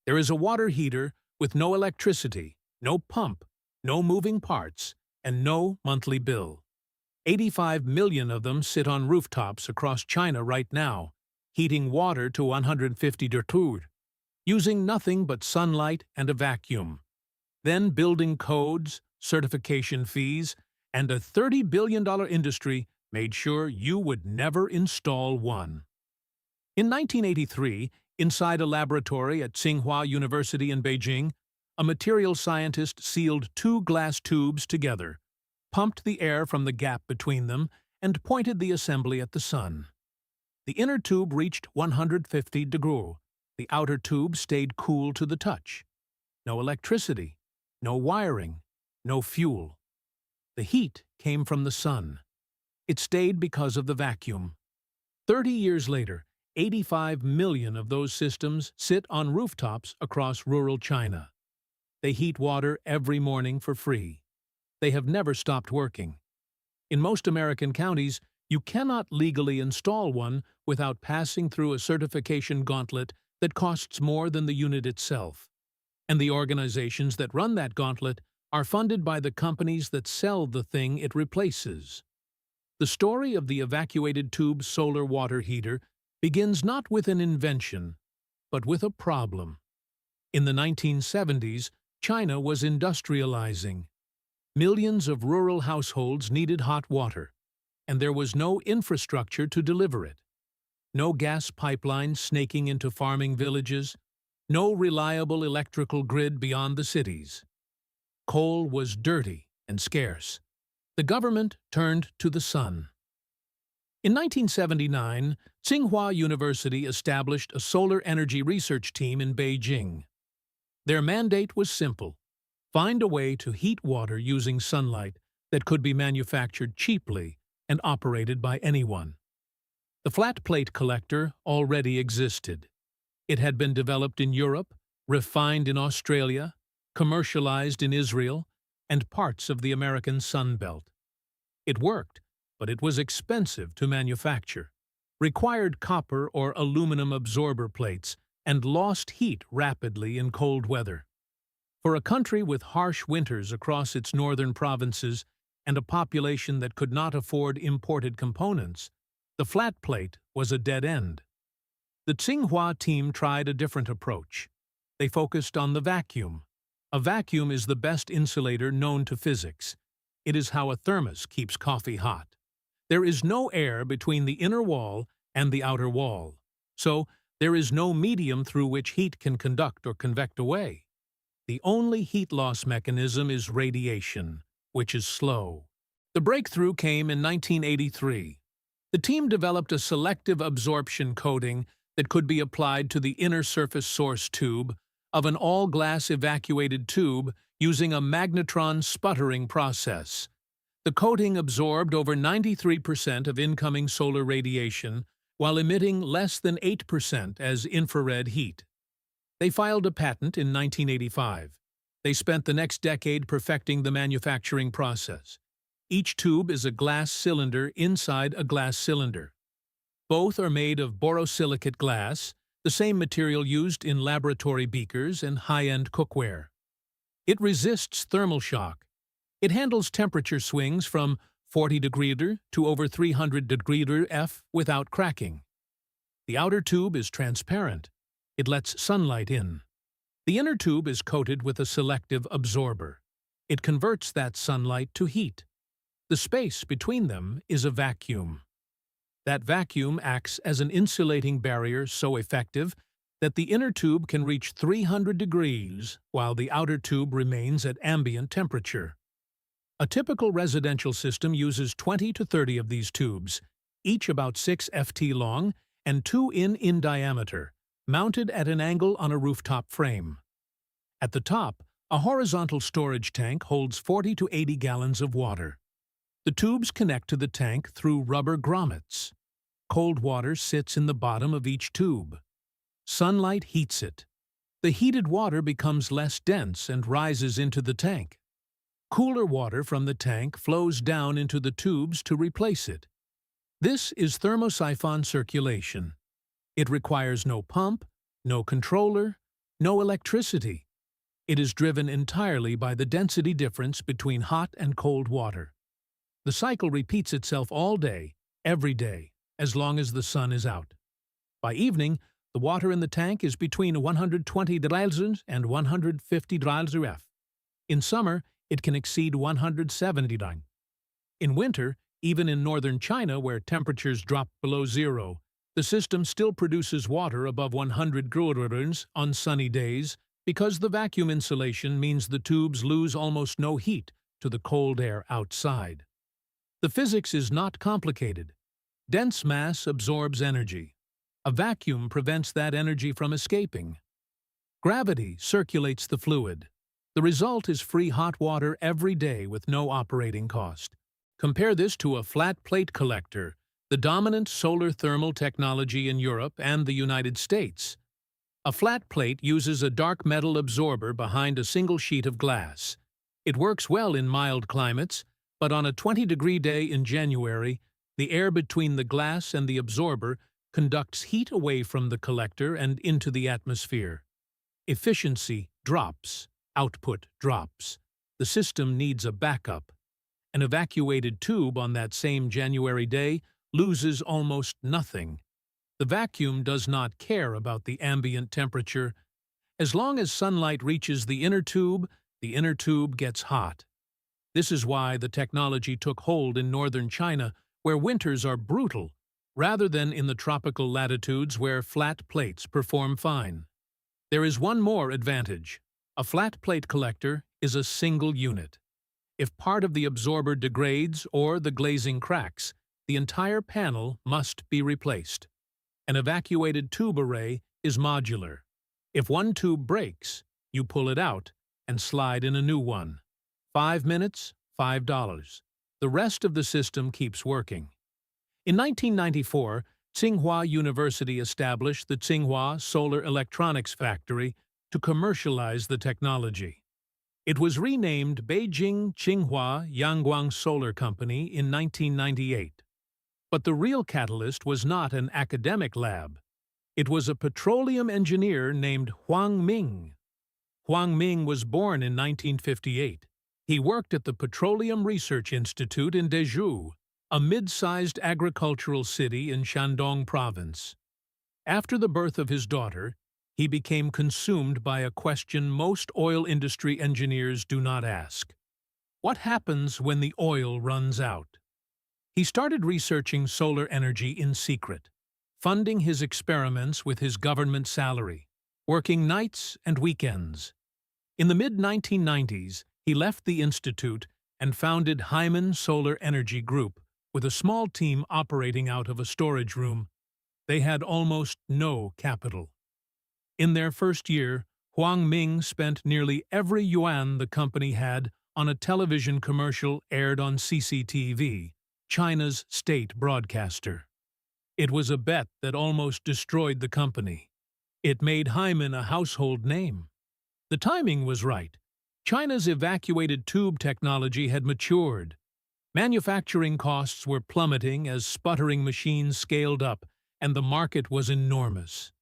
There is a water heater with no electricity, no pump, no moving parts, and no monthly bill. 85 million of them sit on rooftops across China right now, heating water to 150 degrees, using nothing but sunlight and a vacuum. Then building codes, certification fees, and a $30 billion industry made sure you would never install one. In 1983, inside a laboratory at Tsinghua University in Beijing, a material scientist sealed two glass tubes together, pumped the air from the gap between them, and pointed the assembly at the sun. The inner tube reached 150 degrees. The outer tube stayed cool to the touch. No electricity, no wiring, no fuel. The heat came from the sun. It stayed because of the vacuum. 30 years later, 85 million of those systems sit on rooftops across rural China. They heat water every morning for free. They have never stopped working. In most American counties, you cannot legally install one without passing through a certification gauntlet that costs more than the unit itself. And the organizations that run that gauntlet are funded by the companies that sell the thing it replaces. The story of the evacuated tube solar water heater begins not with an invention, but with a problem. In the 1970s, China was industrializing. Millions of rural households needed hot water, and there was no infrastructure to deliver it. No gas pipelines snaking into farming villages, no reliable electrical grid beyond the cities. Coal was dirty and scarce. The government turned to the sun. In 1979, Tsinghua University established a solar energy research team in Beijing. Their mandate was simple: find a way to heat water using sunlight that could be manufactured cheaply and operated by anyone. The flat plate collector already existed. It had been developed in Europe, refined in Australia, commercialized in Israel, and parts of the American Sun Belt. It worked, but it was expensive to manufacture, required copper or aluminum absorber plates, and lost heat rapidly in cold weather. For a country with harsh winters across its northern provinces and a population that could not afford imported components, the flat plate was a dead end. The Tsinghua team tried a different approach. They focused on the vacuum. A vacuum is the best insulator known to physics. It is how a thermos keeps coffee hot. There is no air between the inner wall and the outer wall, so there is no medium through which heat can conduct or convect away. The only heat loss mechanism is radiation, which is slow. The breakthrough came in 1983. The team developed a selective absorption coating that could be applied to the inner surface source tube of an all-glass evacuated tube using a magnetron sputtering process. The coating absorbed over 93% of incoming solar radiation while emitting less than 8% as infrared heat. They filed a patent in 1985. They spent the next decade perfecting the manufacturing process. Each tube is a glass cylinder inside a glass cylinder. Both are made of borosilicate glass, the same material used in laboratory beakers and high-end cookware. It resists thermal shock. It handles temperature swings from 40 degrees to over 300 degrees F without cracking. The outer tube is transparent. It lets sunlight in. The inner tube is coated with a selective absorber. It converts that sunlight to heat. The space between them is a vacuum. That vacuum acts as an insulating barrier so effective that the inner tube can reach 300 degrees while the outer tube remains at ambient temperature. A typical residential system uses 20 to 30 of these tubes, each about 6 ft long and 2 in diameter, mounted at an angle on a rooftop frame. At the top, a horizontal storage tank holds 40 to 80 gallons of water. The tubes connect to the tank through rubber grommets. Cold water sits in the bottom of each tube. Sunlight heats it. The heated water becomes less dense and rises into the tank. Cooler water from the tank flows down into the tubes to replace it. This is thermosiphon circulation. It requires no pump, no controller, no electricity. It is driven entirely by the density difference between hot and cold water. The cycle repeats itself all day, every day, as long as the sun is out. By evening, the water in the tank is between 120 degrees and 150 degrees. In summer, it can exceed 170 degrees. In winter, even in northern China where temperatures drop below zero, the system still produces water above 100 degrees on sunny days because the vacuum insulation means the tubes lose almost no heat to the cold air outside. The physics is not complicated. Dense mass absorbs energy. A vacuum prevents that energy from escaping. Gravity circulates the fluid. The result is free hot water every day with no operating cost. Compare this to a flat plate collector, the dominant solar thermal technology in Europe and the United States. A flat plate uses a dark metal absorber behind a single sheet of glass. It works well in mild climates, but on a 20-degree day in January, the air between the glass and the absorber conducts heat away from the collector and into the atmosphere. Efficiency drops, output drops. The system needs a backup. An evacuated tube on that same January day loses almost nothing. The vacuum does not care about the ambient temperature. As long as sunlight reaches the inner tube gets hot. This is why the technology took hold in northern China, where winters are brutal, rather than in the tropical latitudes where flat plates perform fine. There is one more advantage. A flat plate collector is a single unit. If part of the absorber degrades or the glazing cracks, the entire panel must be replaced. An evacuated tube array is modular. If one tube breaks, you pull it out and slide in a new one. 5 minutes, $5. The rest of the system keeps working. In 1994, Tsinghua University established the Tsinghua Solar Electronics Factory to commercialize the technology. It was renamed Beijing Tsinghua Yangguang Solar Company in 1998. But the real catalyst was not an academic lab. It was a petroleum engineer named Huang Ming. Huang Ming was born in 1958. He worked at the Petroleum Research Institute in Dezhou, a mid-sized agricultural city in Shandong Province. After the birth of his daughter, he became consumed by a question most oil industry engineers do not ask. What happens when the oil runs out? He started researching solar energy in secret, funding his experiments with his government salary, working nights and weekends. In the mid-1990s, he left the institute and founded Hyman Solar Energy Group with a small team operating out of a storage room. They had almost no capital. In their first year, Huang Ming spent nearly every yuan the company had on a television commercial aired on CCTV, China's state broadcaster. It was a bet that almost destroyed the company. It made Hyman a household name. The timing was right. China's evacuated tube technology had matured. Manufacturing costs were plummeting as sputtering machines scaled up, and the market was enormous.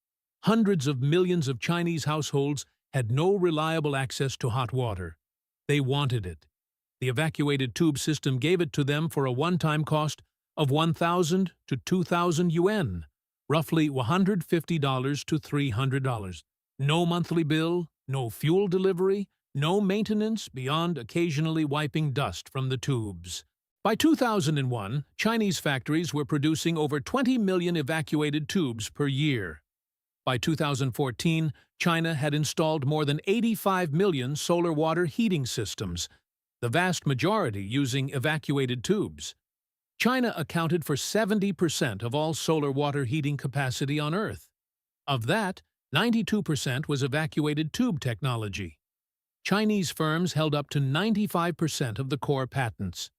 Hundreds of millions of Chinese households had no reliable access to hot water. They wanted it. The evacuated tube system gave it to them for a one-time cost of 1,000 to 2,000 yuan, roughly $150 to $300. No monthly bill, no fuel delivery, no maintenance beyond occasionally wiping dust from the tubes. By 2001, Chinese factories were producing over 20 million evacuated tubes per year. By 2014, China had installed more than 85 million solar water heating systems, the vast majority using evacuated tubes. China accounted for 70% of all solar water heating capacity on Earth. Of that, 92% was evacuated tube technology. Chinese firms held up to 95% of the core patents.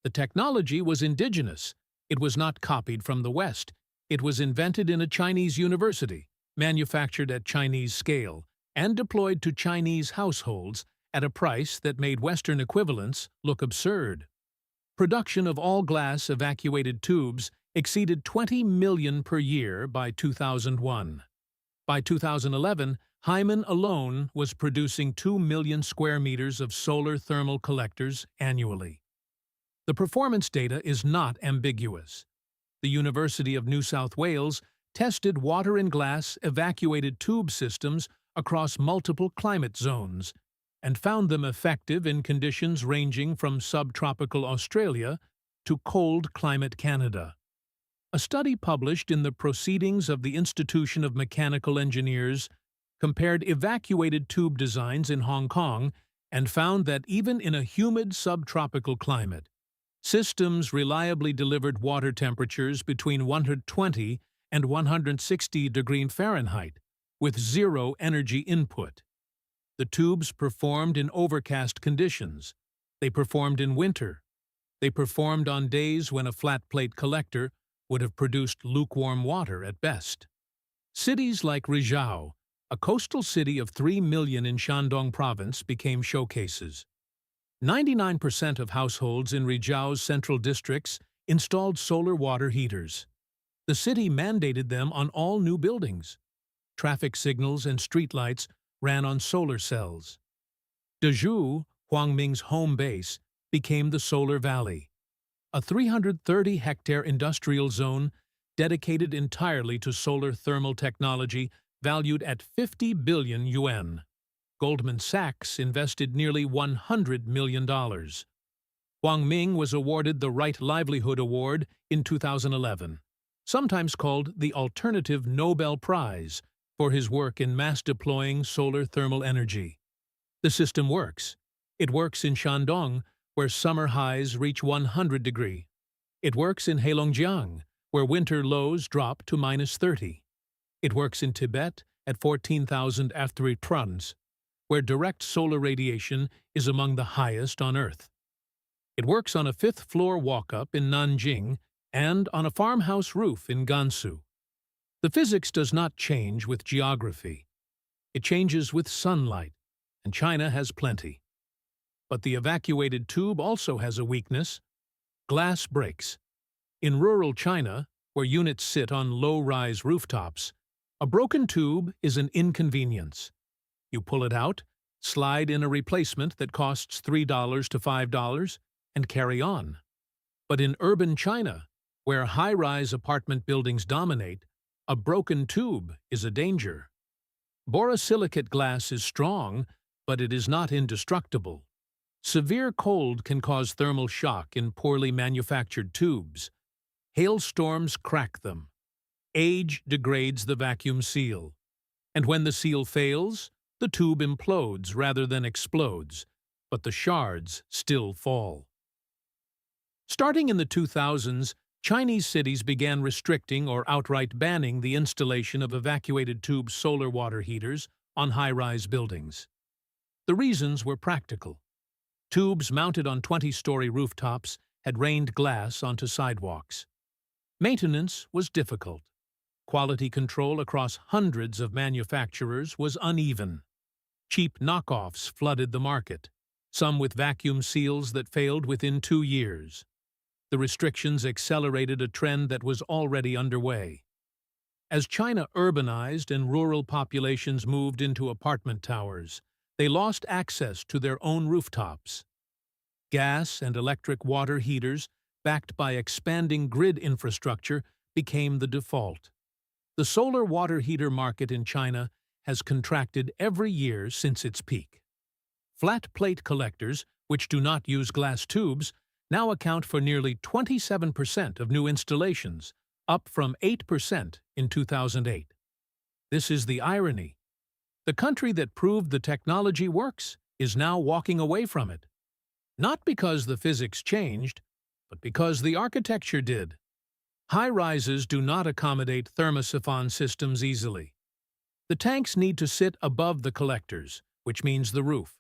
The technology was indigenous. It was not copied from the West. It was invented in a Chinese university, manufactured at Chinese scale, and deployed to Chinese households at a price that made Western equivalents look absurd. Production of all-glass evacuated tubes exceeded 20 million per year by 2001. By 2011, Hyman alone was producing 2 million square meters of solar thermal collectors annually. The performance data is not ambiguous. The University of New South Wales tested water and glass evacuated tube systems across multiple climate zones and found them effective in conditions ranging from subtropical Australia to cold climate Canada. A study published in the Proceedings of the Institution of Mechanical Engineers compared evacuated tube designs in Hong Kong and found that even in a humid subtropical climate, systems reliably delivered water temperatures between 120 and 160 degrees Fahrenheit, with zero energy input. The tubes performed in overcast conditions. They performed in winter. They performed on days when a flat plate collector would have produced lukewarm water at best. Cities like Rizhao, a coastal city of 3 million in Shandong province, became showcases. 99% of households in Rizhao's central districts installed solar water heaters. The city mandated them on all new buildings. Traffic signals and streetlights ran on solar cells. Dezhou, Huang Ming's home base, became the Solar Valley, a 330-hectare industrial zone dedicated entirely to solar thermal technology valued at 50 billion yuan. Goldman Sachs invested nearly $100 million. Huang Ming was awarded the Right Livelihood Award in 2011, sometimes called the Alternative Nobel Prize, for his work in mass-deploying solar thermal energy. The system works. It works in Shandong, where summer highs reach 100 degrees. It works in Heilongjiang, where winter lows drop to -30. It works in Tibet at 14,000 afteritrons, where direct solar radiation is among the highest on Earth. It works on a fifth-floor walk-up in Nanjing and on a farmhouse roof in Gansu. The physics does not change with geography. It changes with sunlight, and China has plenty. But the evacuated tube also has a weakness: glass breaks. In rural China, where units sit on low-rise rooftops, a broken tube is an inconvenience. You pull it out, slide in a replacement that costs $3 to $5, and carry on. But in urban China, where high-rise apartment buildings dominate, a broken tube is a danger. Borosilicate glass is strong, but it is not indestructible. Severe cold can cause thermal shock in poorly manufactured tubes. Hailstorms crack them. Age degrades the vacuum seal. And when the seal fails, the tube implodes rather than explodes, but the shards still fall. Starting in the 2000s, Chinese cities began restricting or outright banning the installation of evacuated tube solar water heaters on high-rise buildings. The reasons were practical. Tubes mounted on 20-story rooftops had rained glass onto sidewalks. Maintenance was difficult. Quality control across hundreds of manufacturers was uneven. Cheap knockoffs flooded the market, some with vacuum seals that failed within 2 years. The restrictions accelerated a trend that was already underway. As China urbanized and rural populations moved into apartment towers, they lost access to their own rooftops. Gas and electric water heaters, backed by expanding grid infrastructure, became the default. The solar water heater market in China has contracted every year since its peak. Flat plate collectors, which do not use glass tubes, now account for nearly 27% of new installations, up from 8% in 2008. This is the irony. The country that proved the technology works is now walking away from it. Not because the physics changed, but because the architecture did. High-rises do not accommodate thermosiphon systems easily. The tanks need to sit above the collectors, which means the roof.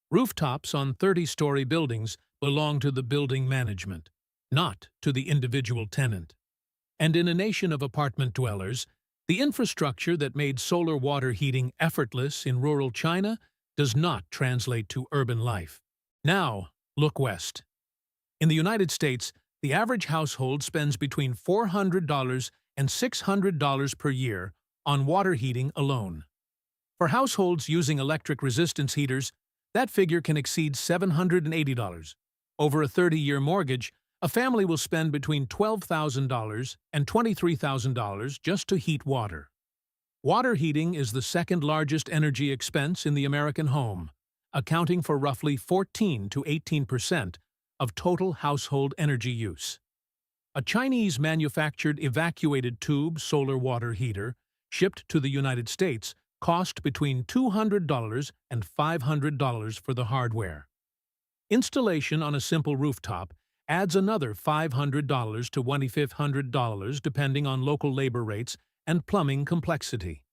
Rooftops on 30-story buildings belong to the building management, not to the individual tenant. And in a nation of apartment dwellers, the infrastructure that made solar water heating effortless in rural China does not translate to urban life. Now, look west. In the United States, the average household spends between $400 and $600 per year on water heating alone. For households using electric resistance heaters, that figure can exceed $780. Over a 30-year mortgage, a family will spend between $12,000 and $23,000 just to heat water. Water heating is the second largest energy expense in the American home, accounting for roughly 14 to 18% of total household energy use. A Chinese-manufactured evacuated tube solar water heater, shipped to the United States, cost between $200 and $500 for the hardware. Installation on a simple rooftop adds another $500 to $2,500 depending on local labor rates and plumbing complexity.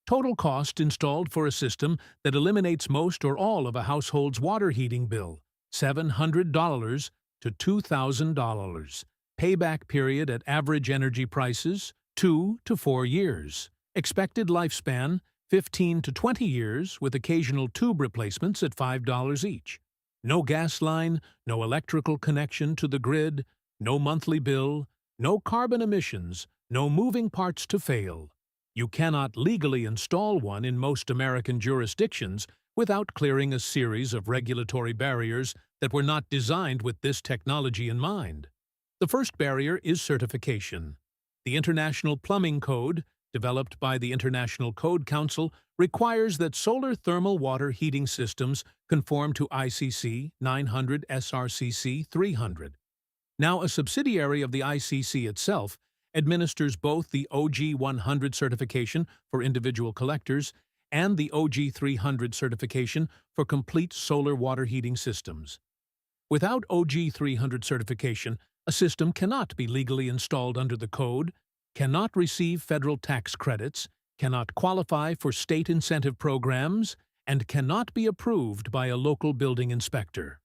Total cost installed for a system that eliminates most or all of a household's water heating bill, $700 to $2,000. Payback period at average energy prices, 2 to 4 years. Expected lifespan, 15 to 20 years with occasional tube replacements at $5 each. No gas line, no electrical connection to the grid, no monthly bill, no carbon emissions, no moving parts to fail. You cannot legally install one in most American jurisdictions without clearing a series of regulatory barriers that were not designed with this technology in mind. The first barrier is certification. The International Plumbing Code, developed by the International Code Council, requires that solar thermal water heating systems conform to ICC 900 SRCC 300. Now, a subsidiary of the ICC itself administers both the OG 100 certification for individual collectors and the OG 300 certification for complete solar water heating systems. Without OG 300 certification, a system cannot be legally installed under the code, cannot receive federal tax credits, cannot qualify for state incentive programs, and cannot be approved by a local building inspector.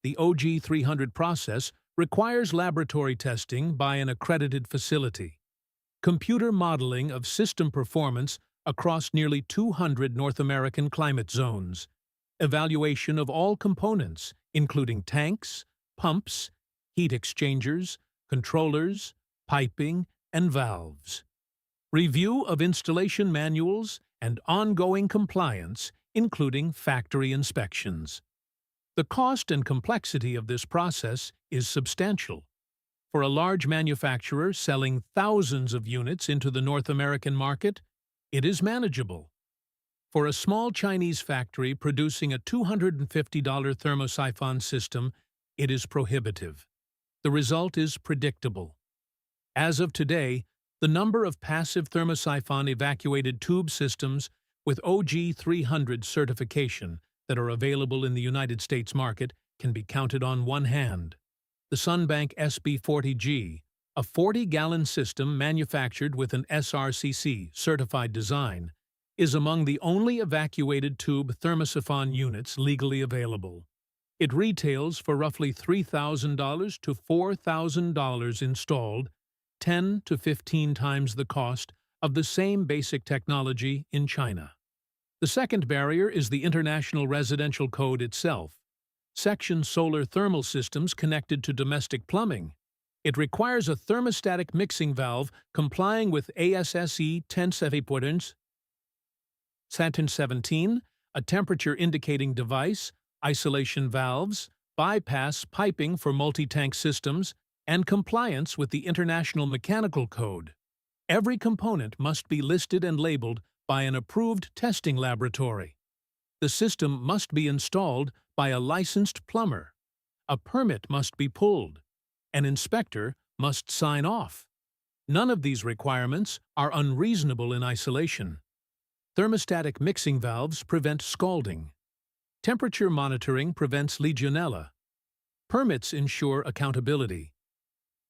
The OG 300 process requires laboratory testing by an accredited facility, computer modeling of system performance across nearly 200 North American climate zones, evaluation of all components, including tanks, pumps, heat exchangers, controllers, piping, and valves. Review of installation manuals and ongoing compliance, including factory inspections. The cost and complexity of this process is substantial. For a large manufacturer selling thousands of units into the North American market, it is manageable. For a small Chinese factory producing a $250 thermosiphon system, it is prohibitive. The result is predictable. As of today, the number of passive thermosiphon evacuated tube systems with OG 300 certification that are available in the United States market can be counted on one hand. The Sunbank SB40G, a 40-gallon system manufactured with an SRCC certified design, is among the only evacuated tube thermosiphon units legally available. It retails for roughly $3,000 to $4,000 installed, 10 to 15 times the cost of the same basic technology in China. The second barrier is the International Residential Code itself. Section solar thermal systems connected to domestic plumbing. It requires a thermostatic mixing valve complying with ASSE 1017, a temperature-indicating device, isolation valves, bypass piping for multi-tank systems, and compliance with the International Mechanical Code. Every component must be listed and labeled by an approved testing laboratory. The system must be installed by a licensed plumber. A permit must be pulled. An inspector must sign off. None of these requirements are unreasonable in isolation. Thermostatic mixing valves prevent scalding. Temperature monitoring prevents Legionella. Permits ensure accountability.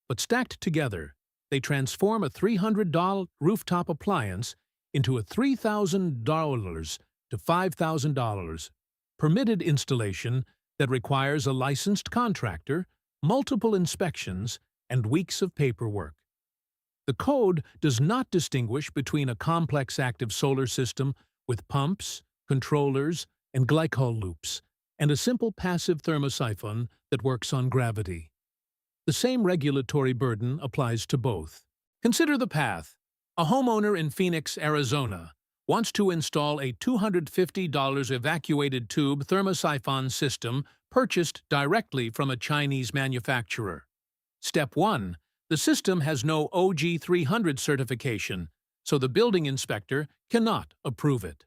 But stacked together, they transform a $300 rooftop appliance into a $3,000 to $5,000 permitted installation that requires a licensed contractor, multiple inspections, and weeks of paperwork. The code does not distinguish between a complex active solar system with pumps, controllers, and glycol loops, and a simple passive thermosiphon that works on gravity. The same regulatory burden applies to both. Consider the path. A homeowner in Phoenix, Arizona, wants to install a $250 evacuated tube thermosiphon system purchased directly from a Chinese manufacturer. Step 1. The system has no OG 300 certification, so the building inspector cannot approve it.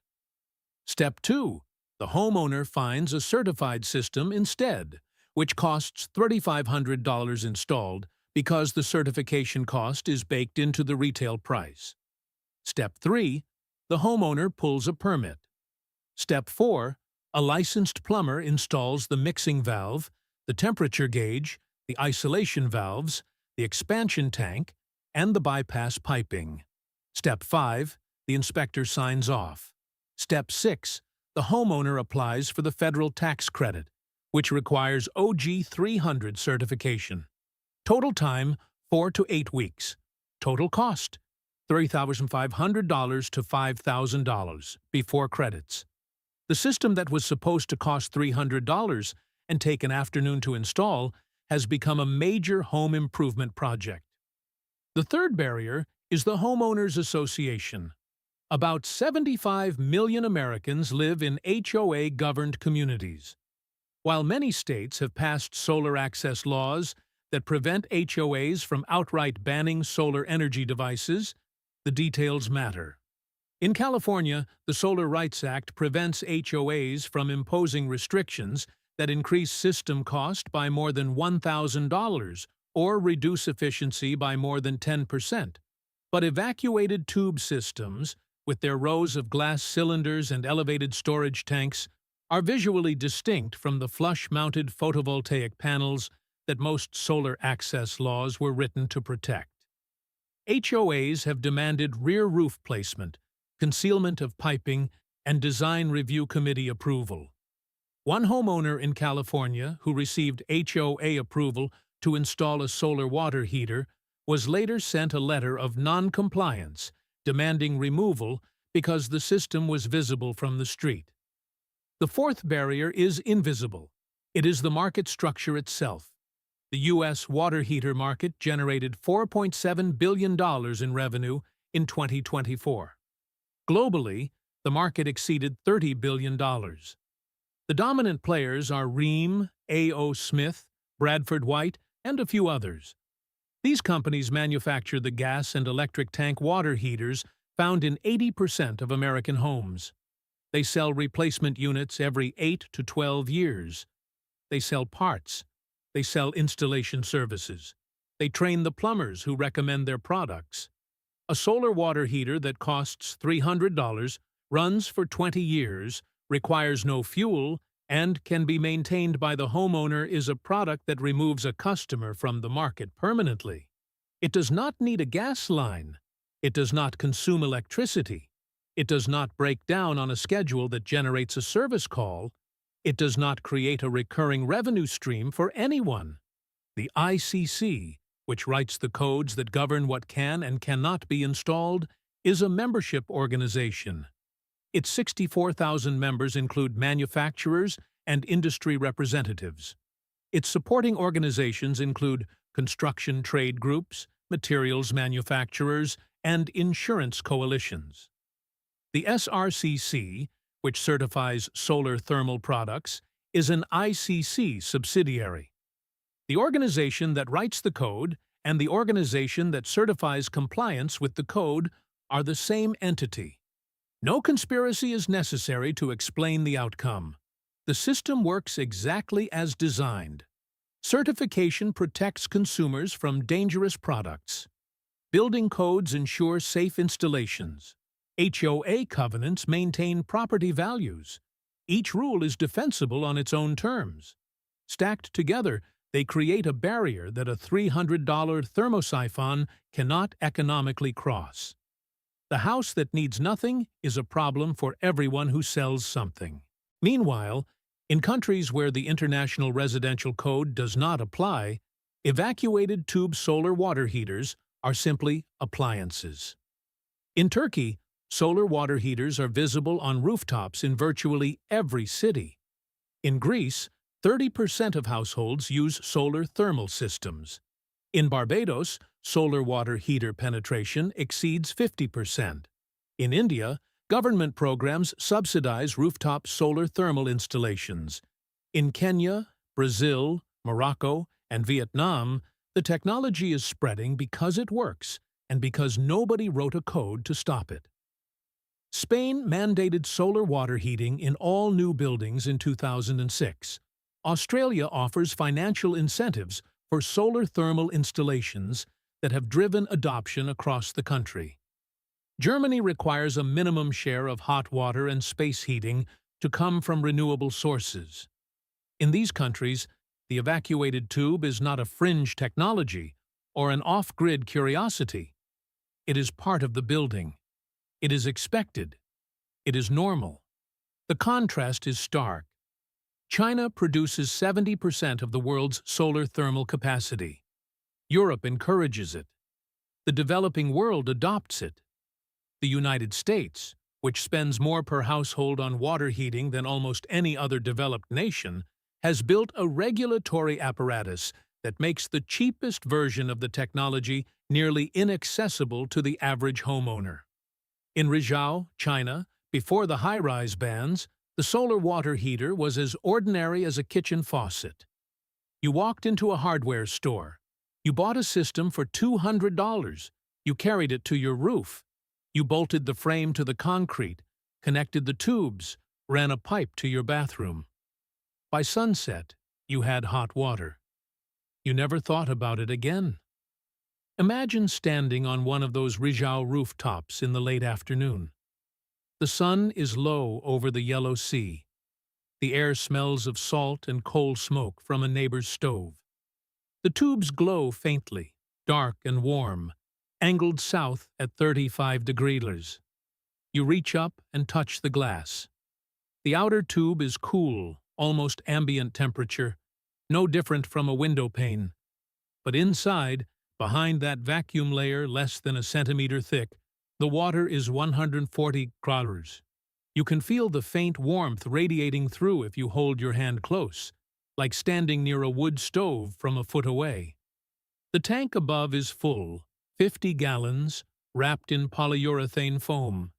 Step 2. The homeowner finds a certified system instead, which costs $3,500 installed because the certification cost is baked into the retail price. Step 3. The homeowner pulls a permit. Step 4. A licensed plumber installs the mixing valve, the temperature gauge, the isolation valves, the expansion tank, and the bypass piping. Step 5. The inspector signs off. Step 6. The homeowner applies for the federal tax credit, which requires OG 300 certification. Total time, 4 to 8 weeks. Total cost, $3,500 to $5,000 before credits. The system that was supposed to cost $300 and take an afternoon to install has become a major home improvement project. The third barrier is the Homeowners Association. About 75 million Americans live in HOA-governed communities. While many states have passed solar access laws that prevent HOAs from outright banning solar energy devices, the details matter. In California, the Solar Rights Act prevents HOAs from imposing restrictions that increase system cost by more than $1,000 or reduce efficiency by more than 10%. But evacuated tube systems, with their rows of glass cylinders and elevated storage tanks, are visually distinct from the flush-mounted photovoltaic panels that most solar access laws were written to protect. HOAs have demanded rear roof placement, concealment of piping, and design review committee approval. One homeowner in California who received HOA approval to install a solar water heater was later sent a letter of non-compliance demanding removal because the system was visible from the street. The fourth barrier is invisible. It is the market structure itself. The U.S. water heater market generated $4.7 billion in revenue in 2024. Globally, the market exceeded $30 billion. The dominant players are Rheem, A.O. Smith, Bradford White, and a few others. These companies manufacture the gas and electric tank water heaters found in 80% of American homes. They sell replacement units every 8 to 12 years. They sell parts. They sell installation services. They train the plumbers who recommend their products. A solar water heater that costs $300, runs for 20 years, requires no fuel, and can be maintained by the homeowner is a product that removes a customer from the market permanently. It does not need a gas line. It does not consume electricity. It does not break down on a schedule that generates a service call. It does not create a recurring revenue stream for anyone. The ICC, which writes the codes that govern what can and cannot be installed, is a membership organization. Its 64,000 members include manufacturers and industry representatives. Its supporting organizations include construction trade groups, materials manufacturers, and insurance coalitions. The SRCC, which certifies solar thermal products, is an ICC subsidiary. The organization that writes the code and the organization that certifies compliance with the code are the same entity. No conspiracy is necessary to explain the outcome. The system works exactly as designed. Certification protects consumers from dangerous products. Building codes ensure safe installations. HOA covenants maintain property values. Each rule is defensible on its own terms. Stacked together, they create a barrier that a $300 thermosiphon cannot economically cross. The house that needs nothing is a problem for everyone who sells something. Meanwhile, in countries where the International Residential Code does not apply, evacuated tube solar water heaters are simply appliances. In Turkey, solar water heaters are visible on rooftops in virtually every city. In Greece, 30% of households use solar thermal systems. In Barbados, solar water heater penetration exceeds 50%. In India, Government programs subsidize rooftop solar thermal installations. In Kenya, Brazil, Morocco, and Vietnam, the technology is spreading because it works and because nobody wrote a code to stop it. Spain mandated solar water heating in all new buildings in 2006. Australia offers financial incentives for solar thermal installations that have driven adoption across the country. Germany requires a minimum share of hot water and space heating to come from renewable sources. In these countries, the evacuated tube is not a fringe technology or an off-grid curiosity. It is part of the building. It is expected. It is normal. The contrast is stark. China produces 70% of the world's solar thermal capacity. Europe encourages it. The developing world adopts it. The United States, which spends more per household on water heating than almost any other developed nation, has built a regulatory apparatus that makes the cheapest version of the technology nearly inaccessible to the average homeowner. In Rizhao, China, before the high-rise bans, the solar water heater was as ordinary as a kitchen faucet. You walked into a hardware store. You bought a system for $200. You carried it to your roof. You bolted the frame to the concrete, connected the tubes, ran a pipe to your bathroom. By sunset, you had hot water. You never thought about it again. Imagine standing on one of those Rizhao rooftops in the late afternoon. The sun is low over the Yellow Sea. The air smells of salt and coal smoke from a neighbor's stove. The tubes glow faintly, dark and warm, angled south at 35 degrees. You reach up and touch the glass. The outer tube is cool, almost ambient temperature, no different from a window pane. But inside, behind that vacuum layer less than a centimeter thick, the water is 140 degrees. You can feel the faint warmth radiating through if you hold your hand close, like standing near a wood stove from a foot away. The tank above is full, 50 gallons, wrapped in polyurethane foam.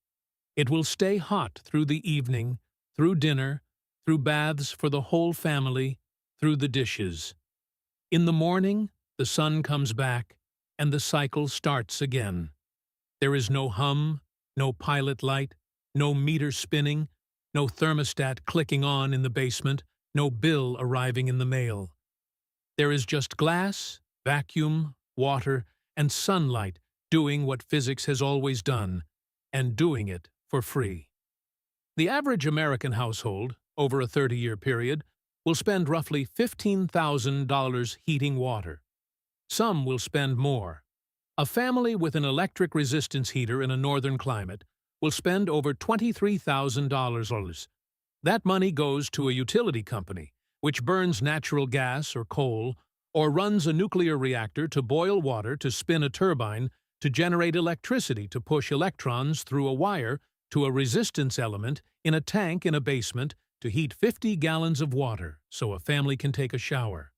It will stay hot through the evening, through dinner, through baths for the whole family, through the dishes. In the morning, the sun comes back, and the cycle starts again. There is no hum, no pilot light, no meter spinning, no thermostat clicking on in the basement, no bill arriving in the mail. There is just glass, vacuum, water, and sunlight doing what physics has always done, and doing it for free. The average American household, over a 30-year period, will spend roughly $15,000 heating water. Some will spend more. A family with an electric resistance heater in a northern climate will spend over $23,000. That money goes to a utility company, which burns natural gas or coal, or runs a nuclear reactor to boil water to spin a turbine to generate electricity to push electrons through a wire to a resistance element in a tank in a basement to heat 50 gallons of water so a family can take a shower.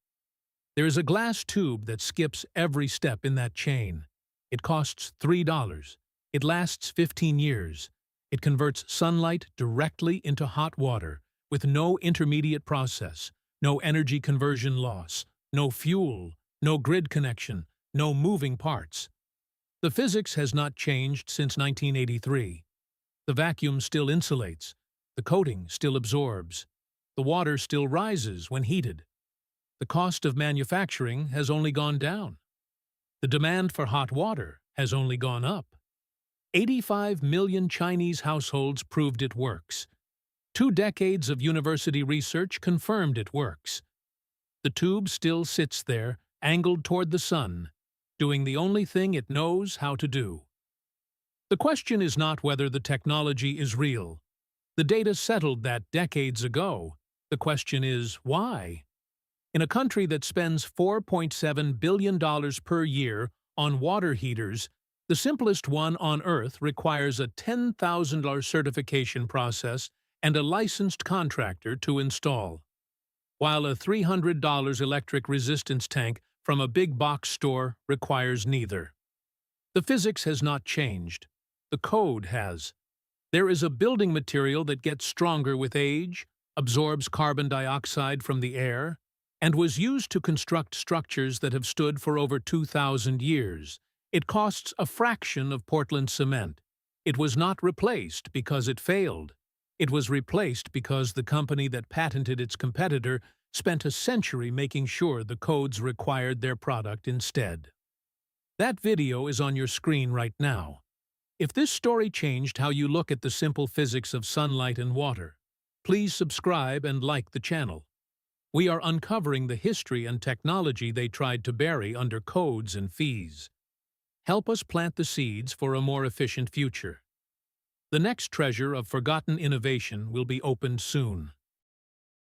There is a glass tube that skips every step in that chain. It costs $3. It lasts 15 years. It converts sunlight directly into hot water with no intermediate process, no energy conversion loss, no fuel, no grid connection, no moving parts. The physics has not changed since 1983. The vacuum still insulates. The coating still absorbs. The water still rises when heated. The cost of manufacturing has only gone down. The demand for hot water has only gone up. 85 million Chinese households proved it works. 2 decades of university research confirmed it works. The tube still sits there, angled toward the sun, doing the only thing it knows how to do. The question is not whether the technology is real. The data settled that decades ago. The question is, why? In a country that spends $4.7 billion per year on water heaters, the simplest one on Earth requires a $10,000 certification process and a licensed contractor to install, while a $300 electric resistance tank from a big box store requires neither. The physics has not changed. The code has. There is a building material that gets stronger with age, absorbs carbon dioxide from the air, and was used to construct structures that have stood for over 2,000 years. It costs a fraction of Portland cement. It was not replaced because it failed. It was replaced because the company that patented its competitor spent a century making sure the codes required their product instead. That video is on your screen right now. If this story changed how you look at the simple physics of sunlight and water, please subscribe and like the channel. We are uncovering the history and technology they tried to bury under codes and fees. Help us plant the seeds for a more efficient future. The next treasure of forgotten innovation will be opened soon.